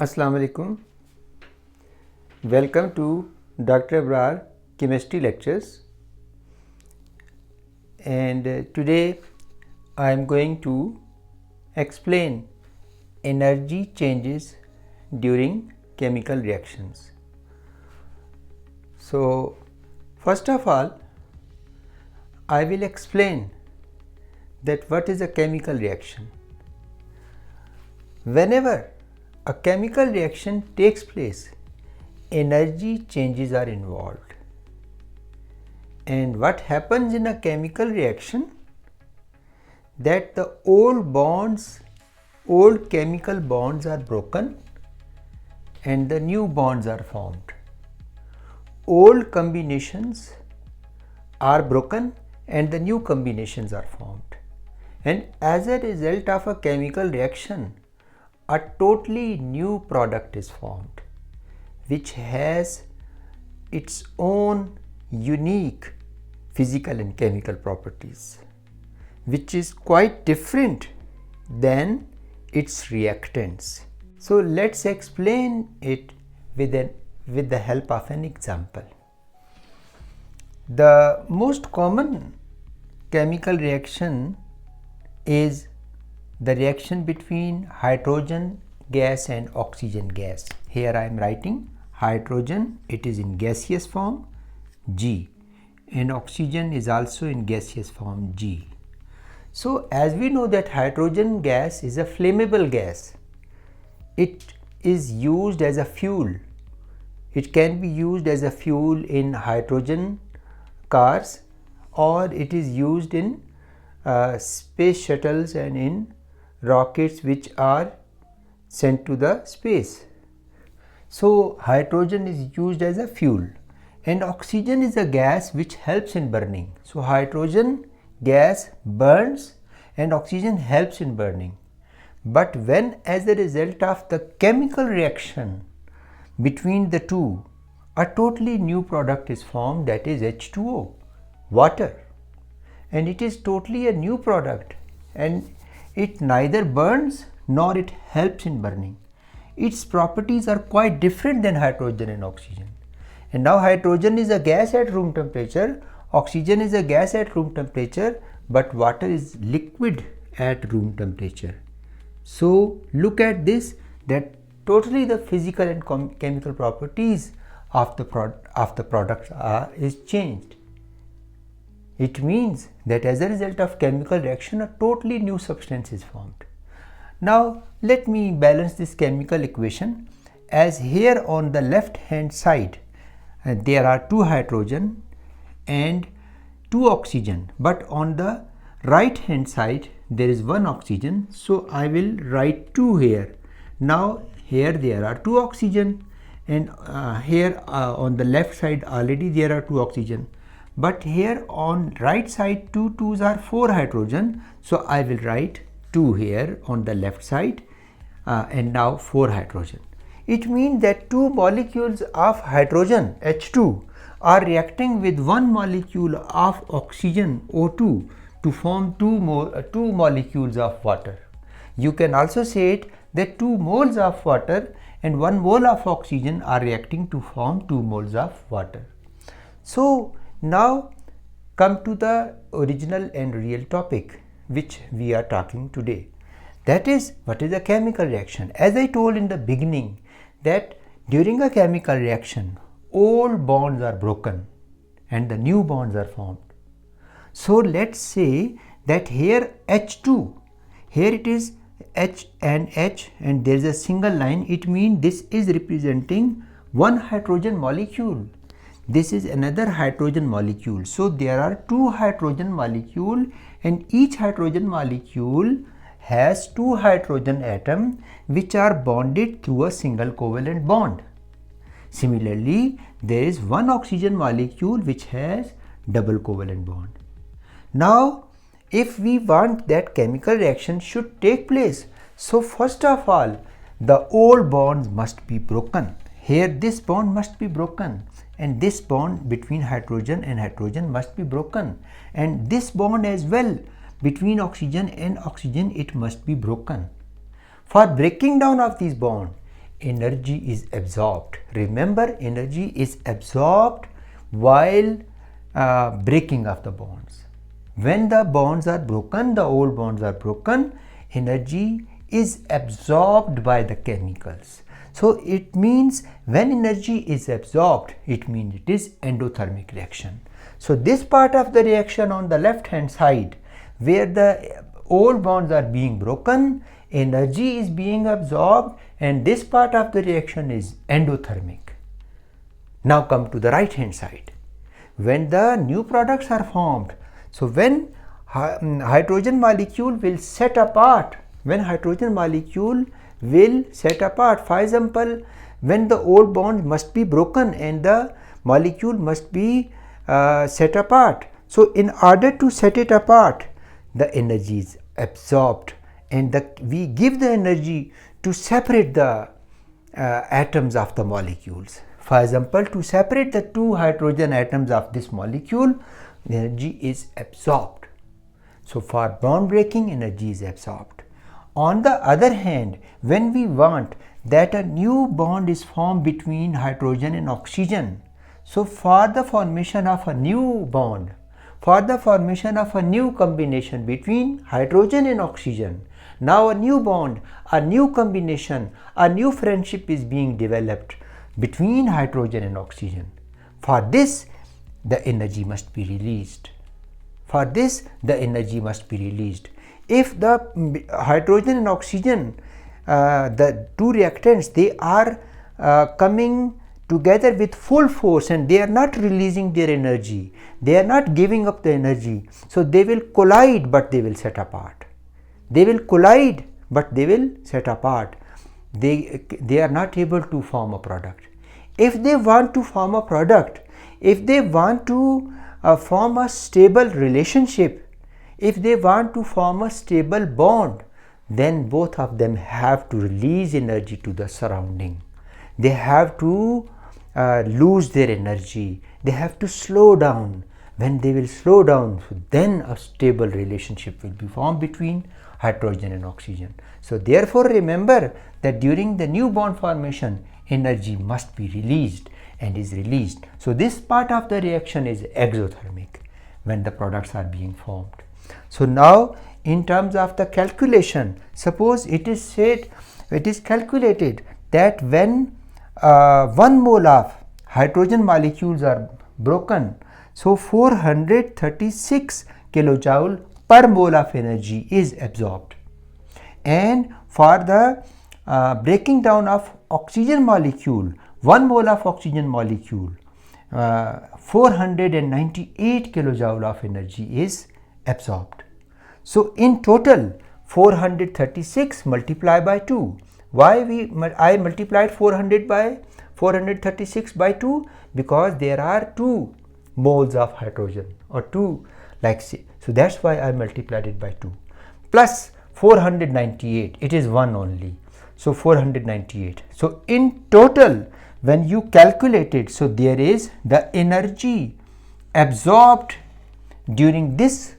Assalamu alaikum. Welcome to Dr. Abrar chemistry lectures, and today I am going to explain energy changes during chemical reactions. So first of all, I will explain that what is a chemical reaction. Whenever a chemical reaction takes place, energy changes are involved. And what happens in a chemical reaction? That the old chemical bonds are broken and the new bonds are formed. Old combinations are broken and the new combinations are formed. And as a result of a chemical reaction, a totally new product is formed, which has its own unique physical and chemical properties, which is quite different than its reactants. So let's explain it with the help of an example. The most common chemical reaction is the reaction between hydrogen gas and oxygen gas. Here I am writing hydrogen, it is in gaseous form G, and oxygen is also in gaseous form G. So as we know that hydrogen gas is a flammable gas, it is used as a fuel. It can be used as a fuel in hydrogen cars, or it is used in space shuttles and in rockets which are sent to the space. So hydrogen is used as a fuel, and oxygen is a gas which helps in burning. So hydrogen gas burns and oxygen helps in burning. But when, as a result of the chemical reaction between the two, a totally new product is formed, that is H2O, water, and it is totally a new product, and it neither burns nor it helps in burning. Its properties are quite different than hydrogen and oxygen. And now hydrogen is a gas at room temperature, oxygen is a gas at room temperature, but water is liquid at room temperature. So look at this, that totally the physical and chemical properties of the product is changed. It means that as a result of chemical reaction, a totally new substance is formed. Now let me balance this chemical equation, as here on the left hand side there are 2 hydrogen and 2 oxygen, but on the right hand side there is 1 oxygen, so I will write 2 here. Now here there are 2 oxygen, and here on the left side already there are 2 oxygen, but here on right side 2 2's are 4 hydrogen, so I will write 2 here on the left side, and now 4 hydrogen. It means that 2 molecules of hydrogen H2 are reacting with 1 molecule of oxygen O2 to form 2 molecules of water. You can also say it that 2 moles of water and 1 mole of oxygen are reacting to form 2 moles of water. So now come to the original and real topic which we are talking today. That is, what is a chemical reaction? As I told in the beginning, that during a chemical reaction, old bonds are broken and the new bonds are formed. So let's say that here H2, here it is H and H, and there is a single line. It means this is representing 1 hydrogen molecule. This is another hydrogen molecule. So there are 2 hydrogen molecules, and each hydrogen molecule has 2 hydrogen atoms which are bonded through a single covalent bond. Similarly, there is 1 oxygen molecule which has double covalent bond. Now if we want that chemical reaction should take place, so first of all the old bonds must be broken. Here this bond must be broken, and this bond between hydrogen and hydrogen must be broken, and this bond as well between oxygen and oxygen, it must be broken. For breaking down of these bonds, energy is absorbed. Remember, energy is absorbed while breaking of the bonds. When the bonds are broken, the old bonds are broken, energy is absorbed by the chemicals. So it means when energy is absorbed, it means it is endothermic reaction. So this part of the reaction on the left hand side, where the old bonds are being broken, energy is being absorbed, and this part of the reaction is endothermic. Now come to the right hand side. When the new products are formed, so when hydrogen molecule will set apart, for example, when the old bond must be broken and the molecule must be set apart. So in order to set it apart, the energy is absorbed, and we give the energy to separate the atoms of the molecules. For example, to separate the two hydrogen atoms of this molecule, the energy is absorbed. So for bond breaking, energy is absorbed. On the other hand, when we want that a new bond is formed between hydrogen and oxygen, so for the formation of a new bond, for the formation of a new combination between hydrogen and oxygen, now a new bond, a new combination, a new friendship is being developed between hydrogen and oxygen. For this, the energy must be released. If the hydrogen and oxygen, the two reactants, they are coming together with full force and they are not releasing their energy, they are not giving up the energy, so they will collide but they will set apart. They are not able to form a product. If they want to form a product, if they want to form a stable relationship, if they want to form a stable bond, then both of them have to release energy to the surrounding. They have to lose their energy. They have to slow down. When they will slow down, then a stable relationship will be formed between hydrogen and oxygen. So therefore remember that during the new bond formation, energy must be released and is released. So this part of the reaction is exothermic when the products are being formed. So now in terms of the calculation, suppose it is calculated that when 1 mole of hydrogen molecules are broken, so 436 kilojoule per mole of energy is absorbed, and for the breaking down of oxygen molecule, 1 mole of oxygen molecule, 498 kilojoule of energy is absorbed. So in total 436 multiplied by 2. Why I multiplied 436 by 2? Because there are 2 moles of hydrogen, or 2 like say. So that's why I multiplied it by 2. Plus 498, it is 1 only. So 498. So in total, when you calculate it, so there is the energy absorbed during this,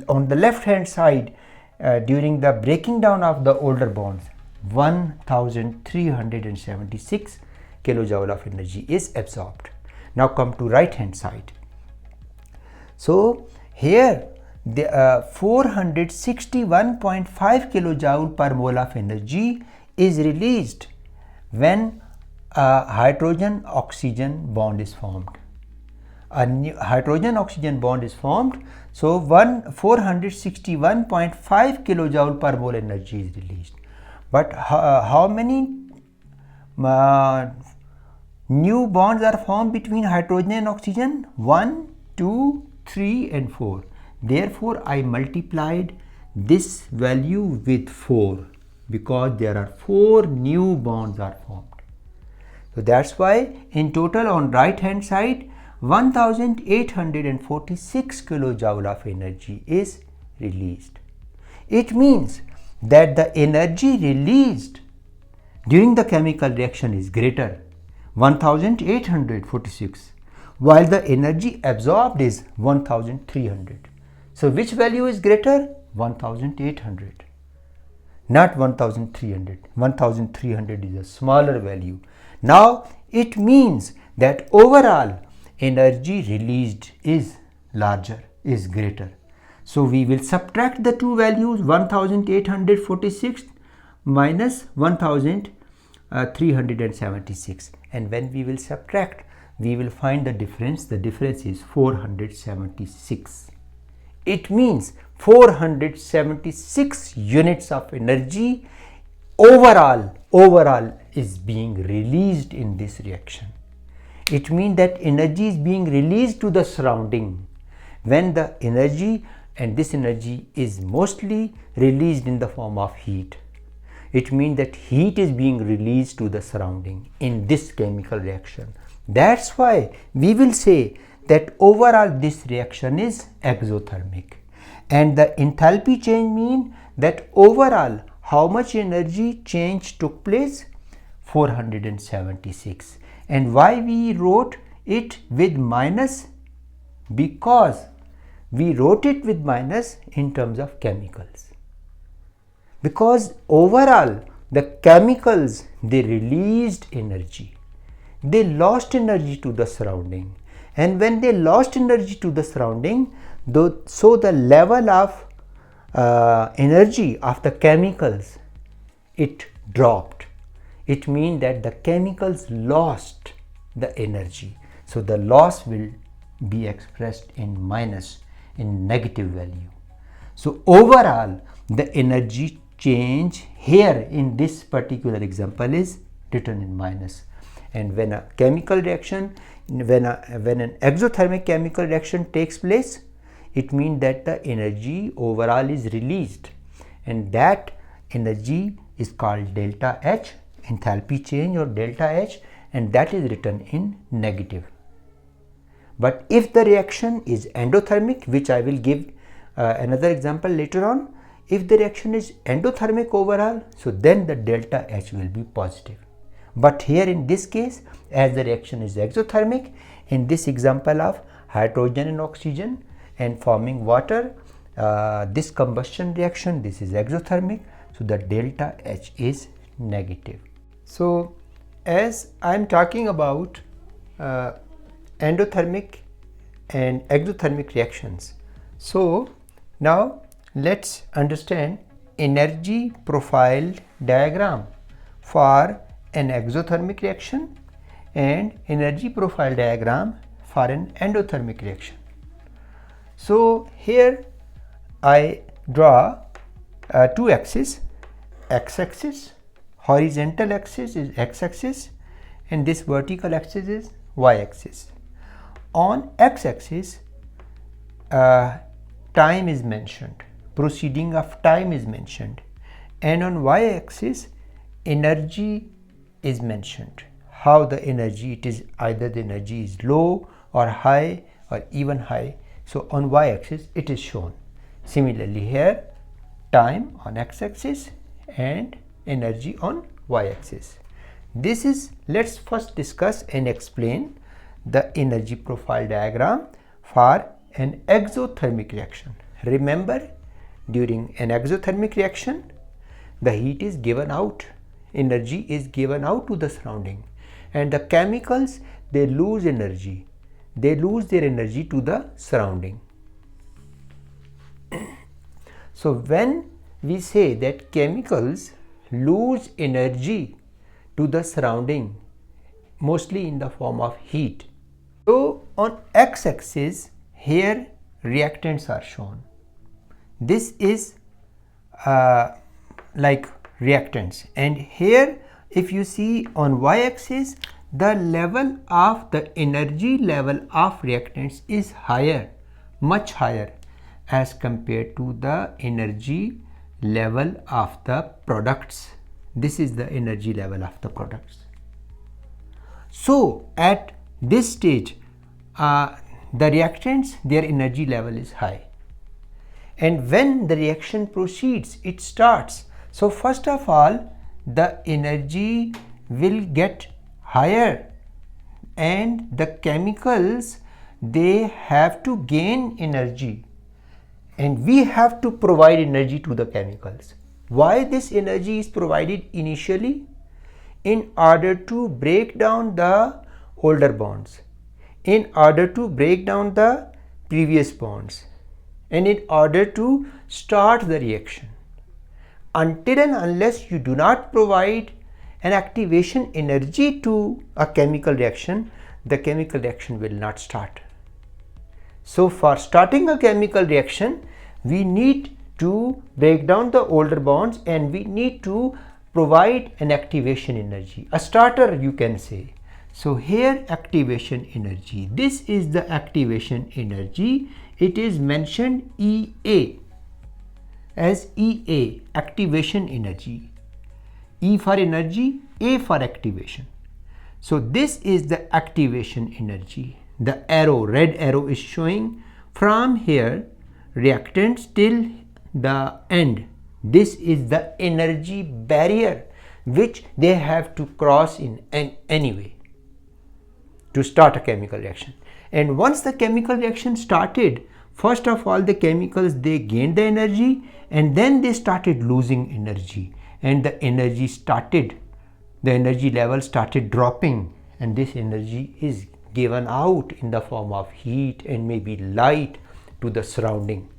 on the left hand side, during the breaking down of the older bonds, 1376 kilojoule of energy is absorbed. Now come to right hand side. So here the 461.5 kilojoule per mole of energy is released when a hydrogen oxygen bond is formed. A new hydrogen oxygen bond is formed, so 461.5 kilojoule per mole energy is released. But how many new bonds are formed between hydrogen and oxygen? 1, 2, 3 and 4. Therefore I multiplied this value with 4 because there are 4 new bonds are formed. So that's why in total on right hand side 1846 kilojoule of energy is released. It means that the energy released during the chemical reaction is greater, 1846, while the energy absorbed is 1300. So which value is greater? 1800. not 1300. 1300 is a smaller value. Now it means that overall energy released is larger, is greater. So we will subtract the two values, 1846 minus 1376, and when we will subtract, we will find the difference. The difference is 476. It means 476 units of energy overall is being released in this reaction. It means that energy is being released to the surrounding. When the energy, and this energy is mostly released in the form of heat, it means that heat is being released to the surrounding in this chemical reaction. That's why we will say that overall this reaction is exothermic, and the enthalpy change means that overall how much energy change took place? 476. And why we wrote it with minus? Because we wrote it with minus in terms of chemicals, because overall the chemicals, they released energy, they lost energy to the surrounding, and when they lost energy to the surrounding, so the level of energy of the chemicals, it dropped. It means that the chemicals lost the energy, so the loss will be expressed in minus, in negative value. So overall the energy change here in this particular example is written in minus. And when a chemical reaction, when an exothermic chemical reaction takes place, it means that the energy overall is released, and that energy is called delta H, enthalpy change, or delta H, and that is written in negative. But if the reaction is endothermic, which I will give another example later on, if the reaction is endothermic overall, so then the delta H will be positive. But here in this case, as the reaction is exothermic, in this example of hydrogen and oxygen and forming water, this combustion reaction, this is exothermic, so the delta H is negative. So as I am talking about endothermic and exothermic reactions, so now let's understand energy profile diagram for an exothermic reaction and energy profile diagram for an endothermic reaction. So here I draw two axes, x-axis, horizontal axis is x-axis, and this vertical axis is y-axis. On x-axis time is mentioned, proceeding of time is mentioned, and on y-axis energy is mentioned, how the energy, it is either the energy is low or high or even high, so on y-axis it is shown. Similarly here time on x-axis and energy on y-axis. This is, let's first discuss and explain the energy profile diagram for an exothermic reaction. Remember, during an exothermic reaction, the heat is given out, energy is given out to the surrounding, and the chemicals, they lose energy, they lose their energy to the surrounding. So when we say that chemicals lose energy to the surrounding, mostly in the form of heat, so on x-axis here reactants are shown. This is like reactants, and here if you see on y-axis, the level of the energy level of reactants is higher, much higher as compared to the energy level of the products. This is the energy level of the products. So at this stage the reactants, their energy level is high, and when the reaction proceeds, it starts. So first of all the energy will get higher, and the chemicals, they have to gain energy, and we have to provide energy to the chemicals. Why this energy is provided initially? In order to break down the older bonds, in order to break down the previous bonds, and in order to start the reaction. Until and unless you do not provide an activation energy to a chemical reaction, the chemical reaction will not start. So for starting a chemical reaction, we need to break down the older bonds and we need to provide an activation energy, a starter you can say. So here activation energy, this is the activation energy. It is mentioned EA as EA, activation energy. E for energy, A for activation. So this is the activation energy. The arrow, red arrow is showing from here reactants till the end. This is the energy barrier which they have to cross in any way to start a chemical reaction. And once the chemical reaction started, first of all the chemicals, they gained the energy and then they started losing energy, and the energy level started dropping, and this energy is given out in the form of heat and maybe light to the surrounding,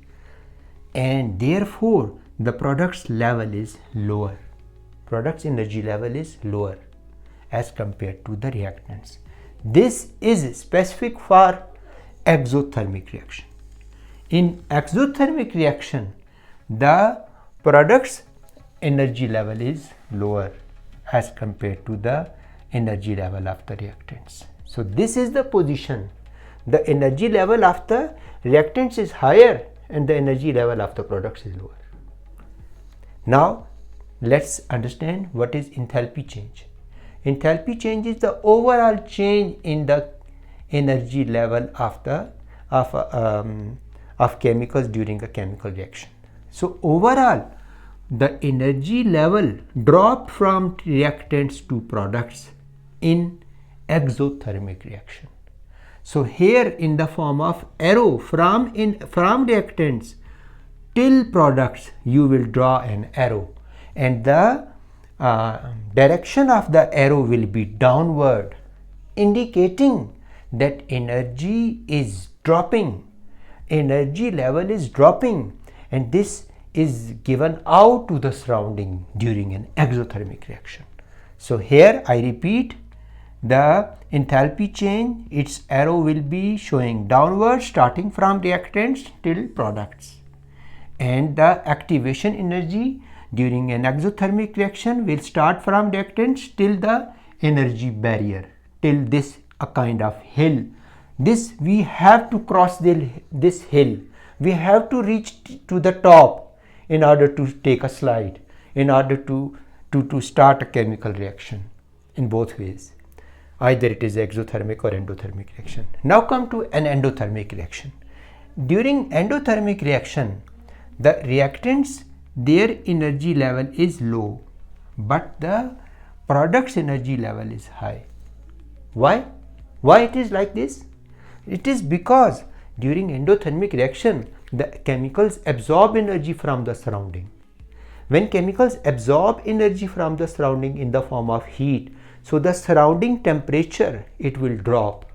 and therefore the product's level is lower. Product's energy level is lower as compared to the reactants. This is specific for exothermic reaction. In exothermic reaction, the product's energy level is lower as compared to the energy level of the reactants. So this is the position. The energy level of the reactants is higher and the energy level of the products is lower. Now let's understand what is enthalpy change. Enthalpy change is the overall change in the energy level of chemicals during a chemical reaction. So overall, the energy level dropped from reactants to products in exothermic reaction. So here in the form of arrow from reactants till products, you will draw an arrow, and the direction of the arrow will be downward, indicating that energy is dropping, energy level is dropping, and this is given out to the surrounding during an exothermic reaction. So here I repeat, the enthalpy change, its arrow will be showing downward starting from reactants till products, and the activation energy during an exothermic reaction will start from reactants till the energy barrier, till this a kind of hill. This we have to cross this hill, we have to reach to the top in order to take a slide, in order to start a chemical reaction in both ways. Either it is exothermic or endothermic reaction. Now come to an endothermic reaction. During endothermic reaction, the reactants, their energy level is low, but the product's energy level is high. Why? Why it is like this? It is because during endothermic reaction, the chemicals absorb energy from the surrounding. When chemicals absorb energy from the surrounding in the form of heat, so the surrounding temperature, it will drop.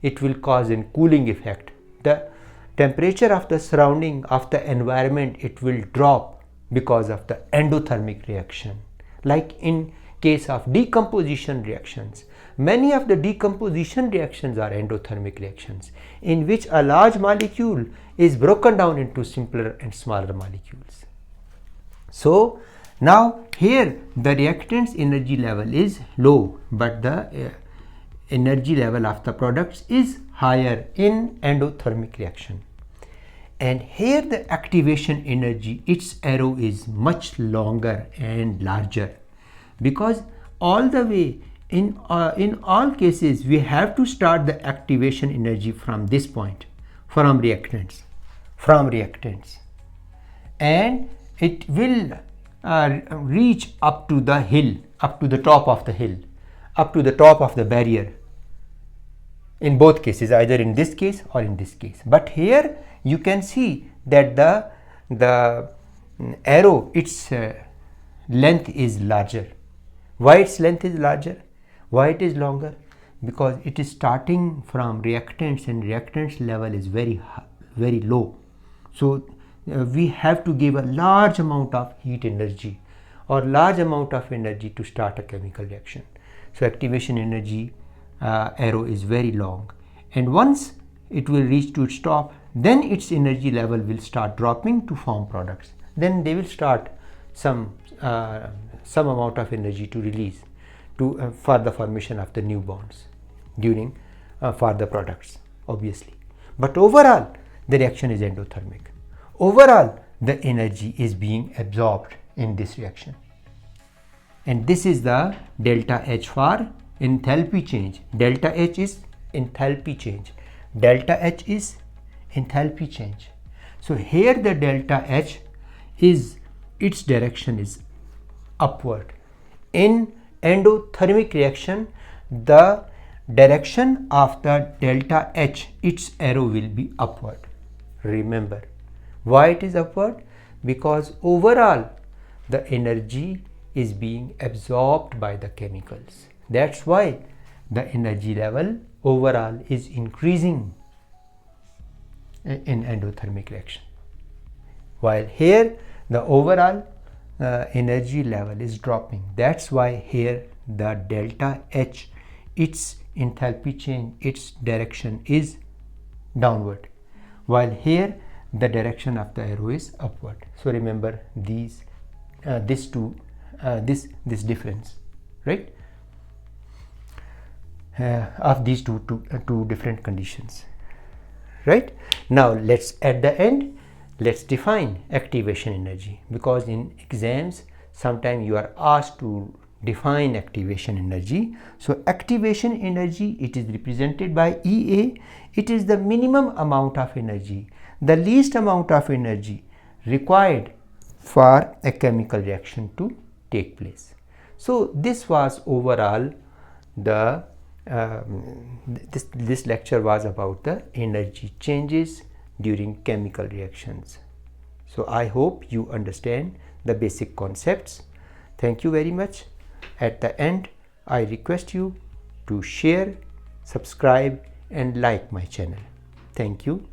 It will cause a cooling effect. The temperature of the surrounding, of the environment, it will drop because of the endothermic reaction. Like in case of decomposition reactions, many of the decomposition reactions are endothermic reactions, in which a large molecule is broken down into simpler and smaller molecules. So now here the reactant's energy level is low, but the energy level of the products is higher in endothermic reaction. And here the activation energy, its arrow is much longer and larger, because all the way in all cases we have to start the activation energy from this point, from reactants, and it will reach up to the hill, up to the top of the hill, up to the top of the barrier, in both cases, either in this case or in this case. But here you can see that the arrow, its length is larger. Why its length is larger? Why it is longer? Because it is starting from reactants, and reactants level is very low. So we have to give a large amount of heat energy or large amount of energy to start a chemical reaction. So activation energy arrow is very long, and once it will reach to its top, then its energy level will start dropping to form products. Then they will start some amount of energy to release to for the formation of the new bonds during for the products, obviously. But overall the reaction is endothermic. Overall the energy is being absorbed in this reaction, and this is the delta H for enthalpy change. Delta H is enthalpy change. Delta H is enthalpy change. So here the delta H is, its direction is upward. In endothermic reaction, the direction of the delta H, its arrow will be upward. Remember, why it is upward? Because overall the energy is being absorbed by the chemicals. That's why the energy level overall is increasing in endothermic reaction, while here the overall energy level is dropping. That's why here the delta H, its enthalpy change, its direction is downward, while here the direction of the arrow is upward. So remember these this difference, right, of these two different conditions, right? Now let's, at the end, let's define activation energy, because in exams sometimes you are asked to define activation energy. So activation energy, it is represented by EA. It is the minimum amount of energy, the least amount of energy required for a chemical reaction to take place. So this was overall the this lecture was about the energy changes during chemical reactions. So I hope you understand the basic concepts. Thank you very much. At the end, I request you to share, subscribe and like my channel. Thank you.